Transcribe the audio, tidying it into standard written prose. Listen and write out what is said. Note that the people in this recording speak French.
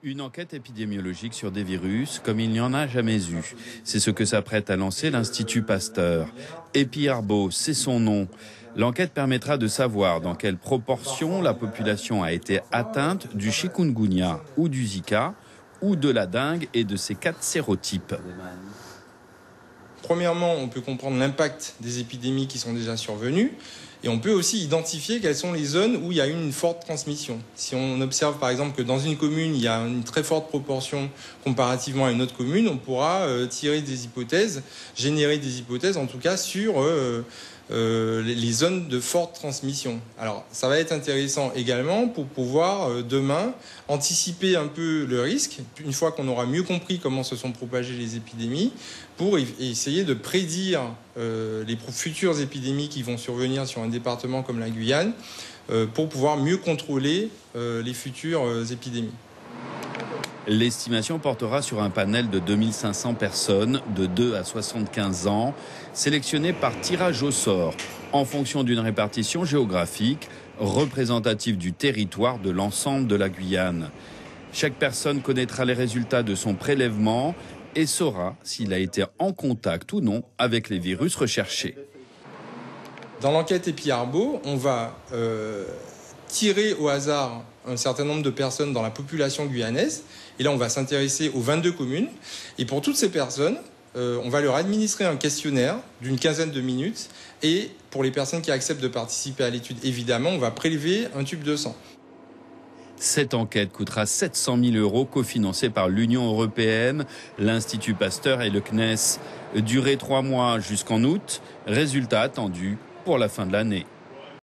Une enquête épidémiologique sur des virus comme il n'y en a jamais eu. C'est ce que s'apprête à lancer l'Institut Pasteur. EpiArbo, c'est son nom. L'enquête permettra de savoir dans quelle proportion la population a été atteinte du chikungunya ou du Zika ou de la dengue et de ses 4 sérotypes. Premièrement, on peut comprendre l'impact des épidémies qui sont déjà survenues et on peut aussi identifier quelles sont les zones où il y a eu une forte transmission. Si on observe par exemple que dans une commune, il y a une très forte proportion comparativement à une autre commune, on pourra tirer des hypothèses, générer des hypothèses en tout cas sur les zones de forte transmission. Alors ça va être intéressant également pour pouvoir demain anticiper un peu le risque, une fois qu'on aura mieux compris comment se sont propagées les épidémies, pour essayer de prédire les futures épidémies qui vont survenir sur un département comme la Guyane, pour pouvoir mieux contrôler les futures épidémies. L'estimation portera sur un panel de 2500 personnes de 2 à 75 ans, sélectionnées par tirage au sort, en fonction d'une répartition géographique représentative du territoire de l'ensemble de la Guyane. Chaque personne connaîtra les résultats de son prélèvement et saura s'il a été en contact ou non avec les virus recherchés. Dans l'enquête EpiArbo, on va tirer au hasard un certain nombre de personnes dans la population guyanaise. Et là, on va s'intéresser aux 22 communes. Et pour toutes ces personnes, on va leur administrer un questionnaire d'une quinzaine de minutes. Et pour les personnes qui acceptent de participer à l'étude, évidemment, on va prélever un tube de sang. Cette enquête coûtera 700 000 € cofinancée par l'Union européenne, l'Institut Pasteur et le CNES. Durée 3 mois jusqu'en août. Résultat attendu pour la fin de l'année.